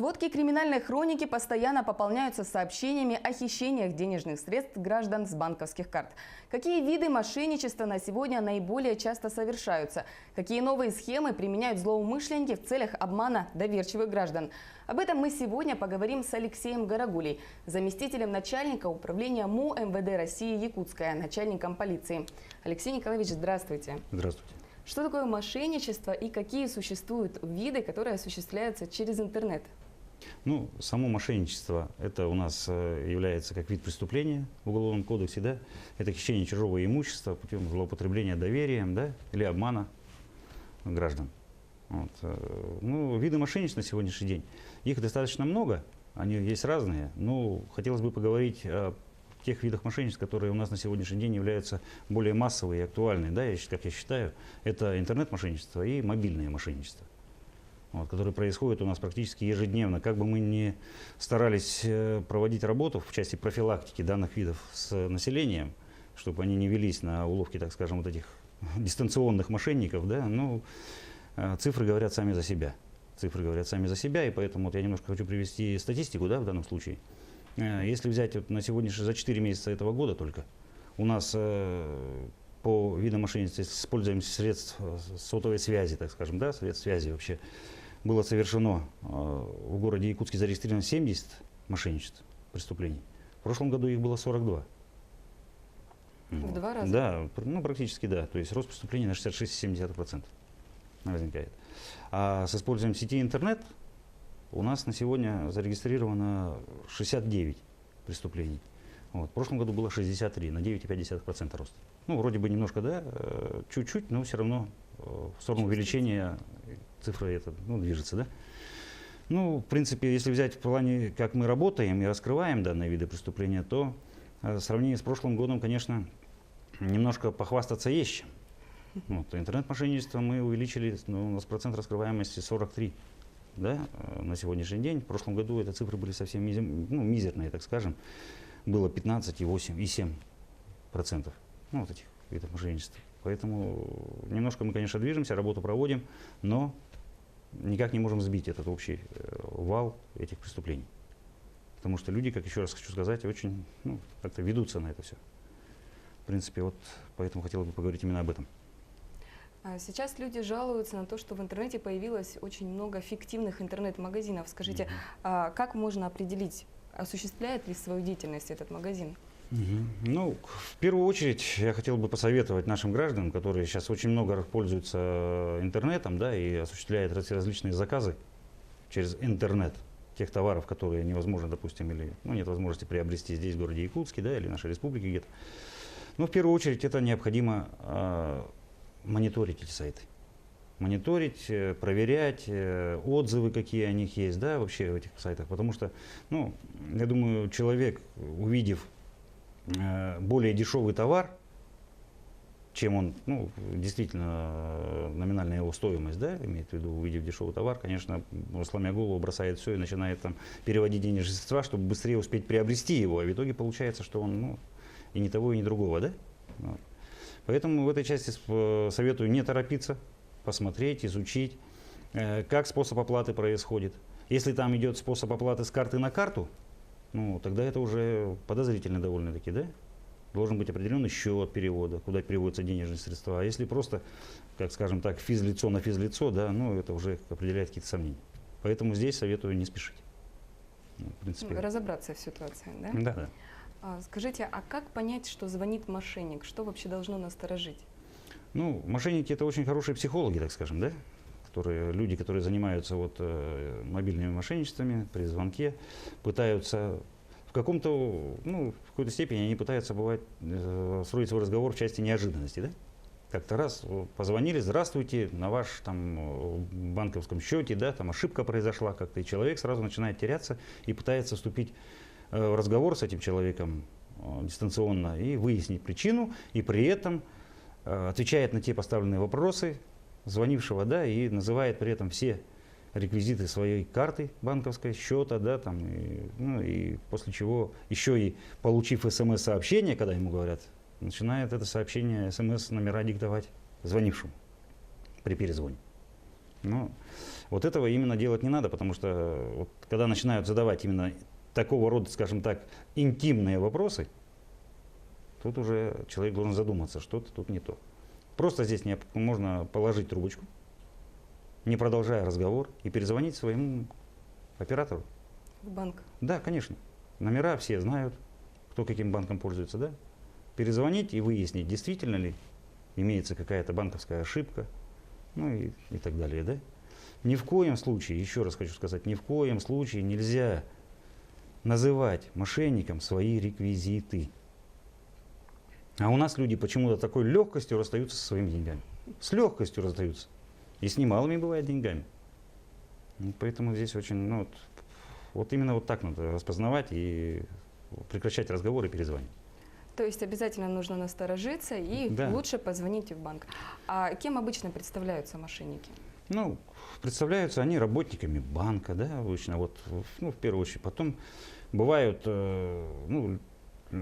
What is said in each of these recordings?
Сводки криминальной хроники постоянно пополняются сообщениями о хищениях денежных средств граждан с банковских карт. Какие виды мошенничества на сегодня наиболее часто совершаются? Какие новые схемы применяют злоумышленники в целях обмана доверчивых граждан? Об этом мы сегодня поговорим с Алексеем Горогулей, заместителем начальника управления МУ МВД России Якутская, начальником полиции. Алексей Николаевич, здравствуйте. Здравствуйте. Что такое мошенничество и какие существуют виды, которые осуществляются через интернет? Ну, само мошенничество, это у нас является как вид преступления в Уголовном кодексе, да? Это хищение чужого имущества путем злоупотребления доверием, да? Или обмана граждан. Вот. Ну, виды мошенничества на сегодняшний день, их достаточно много, они есть разные, но хотелось бы поговорить о тех видах мошенничества, которые у нас на сегодняшний день являются более массовые и актуальные, да, как я считаю, это интернет-мошенничество и мобильное мошенничество, вот, которые происходят у нас практически ежедневно. Как бы мы ни старались проводить работу в части профилактики данных видов с населением, чтобы они не велись на уловки, так скажем, вот этих дистанционных мошенников, да, ну, цифры говорят сами за себя. Цифры говорят сами за себя, и поэтому вот я немножко хочу привести статистику, да, в данном случае. Если взять вот на сегодняшний, за 4 месяца этого года только, у нас по видам мошенничества, если используем средств сотовой связи, так скажем, да, средств связи вообще, было совершено в городе Якутске зарегистрировано 70 мошенничеств, преступлений. В прошлом году их было 42. В 2 раза? Да, ну практически да. То есть рост преступлений на 66,7% возникает. А с использованием сети интернет у нас на сегодня зарегистрировано 69 преступлений. Вот. В прошлом году было 63, на 9,5% рост. Ну, вроде бы немножко, да, чуть-чуть, но все равно в сторону увеличения цифры это, ну, движется, да. Ну, в принципе, если взять в плане, как мы работаем и раскрываем данные виды преступления, то в сравнении с прошлым годом, конечно, немножко похвастаться есть чем. Вот. Интернет-мошенничество мы увеличили, ну, у нас процент раскрываемости 43. Да, на сегодняшний день. В прошлом году эти цифры были совсем мизерные, так скажем. Было 15,8 и 7%. Ну, вот этих видов мошенничества. Поэтому немножко мы, конечно, движемся, работу проводим, но никак не можем сбить этот общий вал этих преступлений. Потому что люди, как еще раз хочу сказать, очень как-то ведутся на это все. В принципе, вот поэтому хотел бы поговорить именно об этом. Сейчас люди жалуются на то, что в интернете появилось очень много фиктивных интернет-магазинов. Скажите, как можно определить, осуществляет ли свою деятельность этот магазин? Ну, в первую очередь я хотел бы посоветовать нашим гражданам, которые сейчас очень много пользуются интернетом, да, и осуществляют различные заказы через интернет тех товаров, которые невозможно, допустим, или нет возможности приобрести здесь, в городе Якутске, да, или в нашей республике где-то. Но в первую очередь это необходимо мониторить эти сайты. Мониторить, проверять отзывы, какие о них есть, да, вообще в этих сайтах. Потому что, я думаю, человек, увидев более дешевый товар, чем он, действительно, номинальная его стоимость, да, имеет в виду, увидев дешевый товар, конечно, сломя голову, бросает все и начинает там переводить денежные средства, чтобы быстрее успеть приобрести его. А в итоге получается, что он, и ни того, и ни другого, да? Вот. Поэтому в этой части советую не торопиться, посмотреть, изучить, как способ оплаты происходит. Если там идет способ оплаты с карты на карту, тогда это уже подозрительно довольно-таки, да? Должен быть определенный счет перевода, куда переводятся денежные средства. А если просто, как скажем так, физлицо на физлицо, да, это уже определяет какие-то сомнения. Поэтому здесь советую не спешить. В принципе, разобраться в ситуации, да? Да, да. Скажите, а как понять, что звонит мошенник? Что вообще должно насторожить? Мошенники — это очень хорошие психологи, так скажем, да? Люди, которые занимаются мобильными мошенничествами при звонке, пытаются в какой-то степени они пытаются, строить свой разговор в части неожиданности, да? Как-то раз позвонили: здравствуйте, на ваш банковском счете, да, там ошибка произошла как-то, и человек сразу начинает теряться и пытается вступить в разговор с этим человеком дистанционно и выяснить причину, и при этом отвечает на те поставленные вопросы звонившего, да, и называет при этом все реквизиты своей карты банковской, счета, да, и после чего, еще и получив СМС-сообщение, когда ему говорят, начинает это сообщение, СМС-номера диктовать звонившему при перезвоне. Но вот этого именно делать не надо, потому что вот, когда начинают задавать именно такого рода, скажем так, интимные вопросы, тут уже человек должен задуматься, что-то тут не то. Просто здесь можно положить трубочку, не продолжая разговор, и перезвонить своему оператору. В банк. Да, конечно. Номера все знают, кто каким банком пользуется, да? Перезвонить и выяснить, действительно ли имеется какая-то банковская ошибка, ну и так далее, да? Ни в коем случае, еще раз хочу сказать, ни в коем случае нельзя называть мошенникам свои реквизиты. А у нас люди почему-то такой легкостью расстаются со своими деньгами. С легкостью расстаются. И с немалыми бывает деньгами. Поэтому здесь очень, ну, вот именно вот так надо распознавать и прекращать разговоры и перезвонить. То есть обязательно нужно насторожиться и Да. лучше позвоните в банк. А кем обычно представляются мошенники? Ну, представляются они работниками банка, да, обычно, вот, ну, в первую очередь. Потом бывают, ну,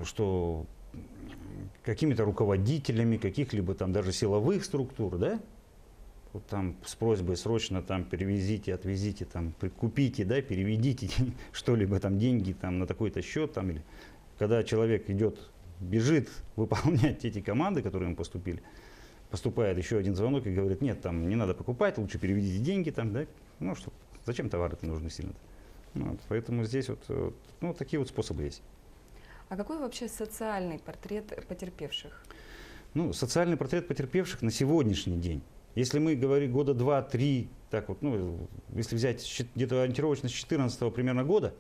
что какими-то руководителями каких-либо там даже силовых структур, да, вот там с просьбой срочно там перевезите, отвезите, там, купите, да, переведите что-либо там, деньги там на такой-то счет, там, или когда человек идет, бежит выполнять эти команды, которые ему поступили, поступает еще один звонок и говорит, нет, там не надо покупать, лучше переведите деньги, там, да, ну что, зачем товары-то нужны сильно? Вот, поэтому здесь вот, ну, такие вот способы есть. А какой вообще социальный портрет потерпевших? Ну, социальный портрет потерпевших на сегодняшний день, если мы говорим года 2-3, так вот, ну, если взять где-то ориентировочно с 2014 примерно года,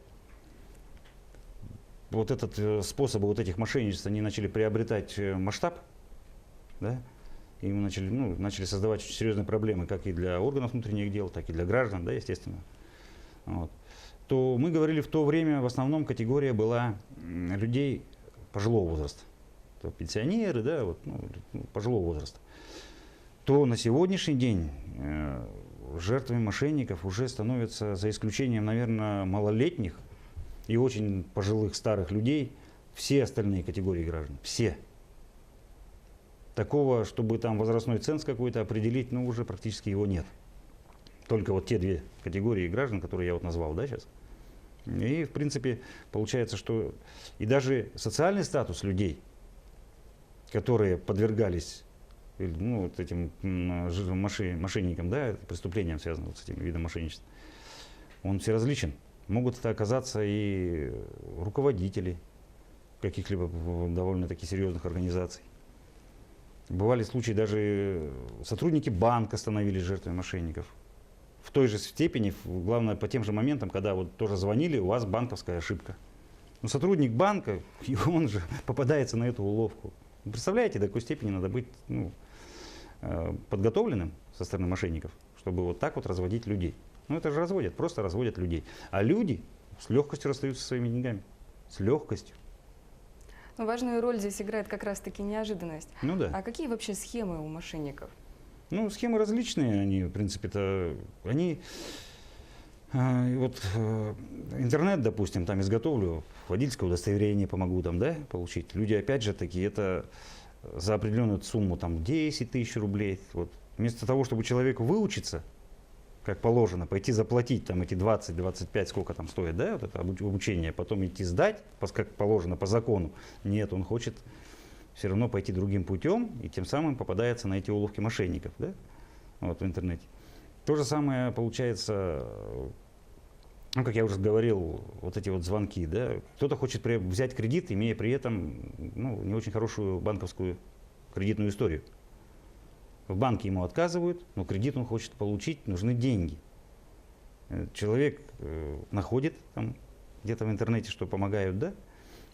вот этот способы вот этих мошенничеств, они начали приобретать масштаб, да, и мы начали создавать очень серьезные проблемы как и для органов внутренних дел, так и для граждан, да, естественно. Вот. То мы говорили в то время, в основном категория была людей пожилого возраста, то пенсионеры, да, вот, ну, пожилого возраста. То на сегодняшний день жертвами мошенников уже становятся, за исключением, наверное, малолетних и очень пожилых старых людей, все остальные категории граждан, все. Такого, чтобы там возрастной ценз какой-то определить, ну, уже практически его нет. Только вот те две категории граждан, которые я вот назвал, да, сейчас. И, в принципе, получается, что и даже социальный статус людей, которые подвергались, ну, вот этим мошенникам, да, преступлениям, связанным вот с этим видом мошенничества, он всеразличен. Могут это оказаться и руководители каких-либо довольно-таки серьезных организаций. Бывали случаи, даже сотрудники банка становились жертвами мошенников. В той же степени, главное, по тем же моментам, когда вот тоже звонили, у вас банковская ошибка. Но сотрудник банка, и он же попадается на эту уловку. Вы представляете, до какой степени надо быть, ну, подготовленным со стороны мошенников, чтобы вот так вот разводить людей. Ну это же разводят, просто разводят людей. А люди с легкостью расстаются со своими деньгами. С легкостью. Но важную роль здесь играет как раз-таки неожиданность. Ну да. А какие вообще схемы у мошенников? Ну, схемы различные, они, в принципе-то, они, интернет, допустим, там изготовлю, водительское удостоверение помогу там, да, получить. Люди, опять же таки, это за определенную сумму, там, 10 тысяч рублей. Вот. Вместо того, чтобы человеку выучиться, как положено, пойти заплатить там эти 20-25, сколько там стоит, да, вот это обучение, потом идти сдать, как положено, по закону. Нет, он хочет все равно пойти другим путем и тем самым попадается на эти уловки мошенников, да, вот в интернете. То же самое получается, ну, как я уже говорил, вот эти вот звонки, да, кто-то хочет взять кредит, имея при этом, ну, не очень хорошую банковскую кредитную историю. В банке ему отказывают, но кредит он хочет получить, нужны деньги. Человек находит там где-то в интернете, что помогают, да,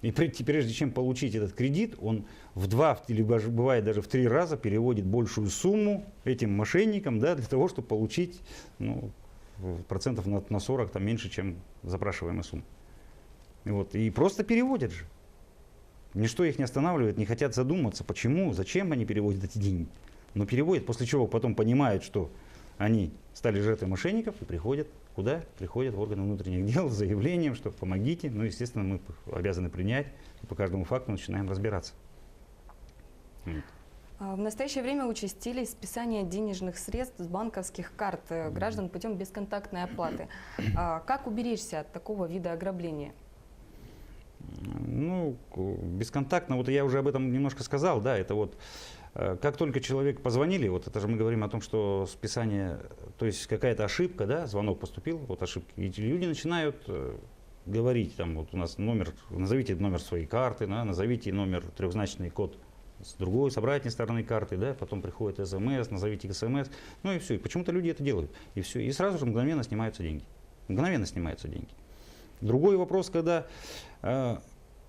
и прежде чем получить этот кредит, он в 2, или бывает даже в 3 раза переводит большую сумму этим мошенникам, да, для того, чтобы получить, ну, процентов на 40 там, меньше, чем запрашиваемая сумма. Вот. И просто переводят же. Ничто их не останавливает, не хотят задуматься, почему, зачем они переводят эти деньги. Но переводят, после чего потом понимают, что они стали жертвой мошенников и приходят. Куда? Приходят в органы внутренних дел с заявлением, что помогите. Ну, естественно, мы обязаны принять. И по каждому факту начинаем разбираться. В настоящее время участились списания денежных средств с банковских карт граждан путем бесконтактной оплаты. Как уберечься от такого вида ограбления? Ну, бесконтактно, вот я уже об этом немножко сказал, да, это вот как только человек позвонили, вот это же мы говорим о том, что списание, то есть какая-то ошибка, да, звонок поступил, вот ошибки, и люди начинают говорить, там вот у нас номер, назовите номер своей карты, да, назовите номер, трехзначный код с другой, с обратной стороны карты, да, потом приходит СМС, назовите СМС, ну и все, и почему-то люди это делают, и все, и сразу же мгновенно снимаются деньги, мгновенно снимаются деньги. Другой вопрос, когда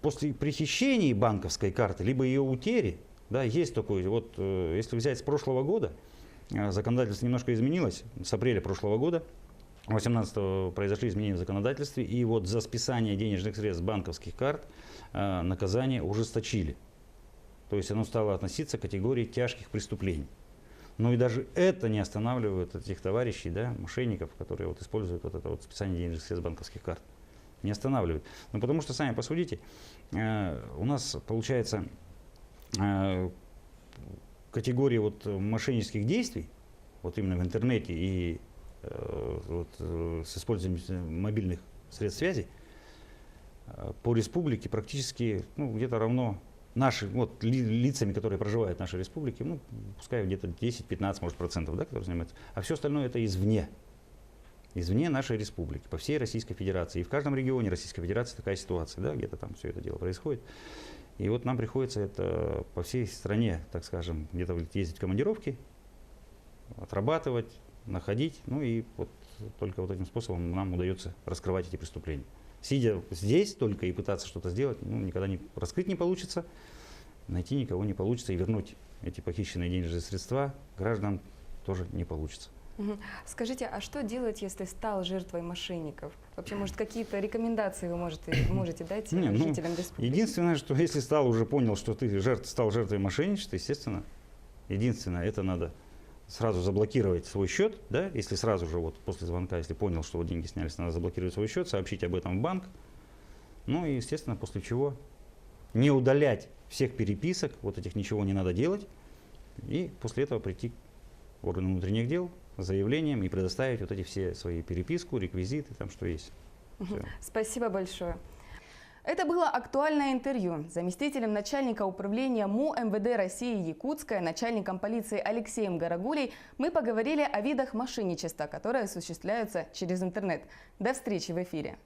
после прихищения банковской карты, либо ее утери, да, есть такой, вот если взять с прошлого года, законодательство немножко изменилось, с апреля прошлого года, 18-го произошли изменения в законодательстве, и вот за списание денежных средств с банковских карт наказание ужесточили. То есть оно стало относиться к категории тяжких преступлений. Но и даже это не останавливает этих товарищей, да, мошенников, которые вот используют вот это вот списание денежных средств с банковских карт. Не останавливает. Ну, потому что, сами посудите, у нас получается категория вот мошеннических действий, вот именно в интернете и вот, с использованием мобильных средств связи, по республике практически где-то равно наши, вот, лицами, которые проживают в нашей республике, ну, пускай где-то 10-15, может, процентов, да, которые занимаются, а все остальное это извне нашей республики, по всей Российской Федерации. И в каждом регионе Российской Федерации такая ситуация, да, где-то там все это дело происходит. И вот нам приходится это по всей стране, так скажем, где-то ездить в командировки, отрабатывать, находить, ну и вот только вот этим способом нам удается раскрывать эти преступления. Сидя здесь только и пытаться что-то сделать, ну, никогда раскрыть не получится, найти никого не получится, и вернуть эти похищенные денежные средства гражданам тоже не получится. Скажите, а что делать, если стал жертвой мошенников? Вообще, может, какие-то рекомендации вы можете дать жителям республики? Единственное, что если уже понял, что ты стал жертвой мошенничества, естественно, единственное, это надо сразу заблокировать свой счет, да, если сразу же вот после звонка, если понял, что вот деньги снялись, надо заблокировать свой счет, сообщить об этом в банк, ну и, естественно, после чего не удалять всех переписок, вот этих ничего не надо делать, и после этого прийти в органы внутренних дел с заявлением и предоставить вот эти все свои переписку, реквизиты, там что есть. Спасибо большое. Это было актуальное интервью. Заместителем начальника управления МУ МВД России Якутская, начальником полиции Алексеем Горогулей мы поговорили о видах мошенничества, которые осуществляются через интернет. До встречи в эфире.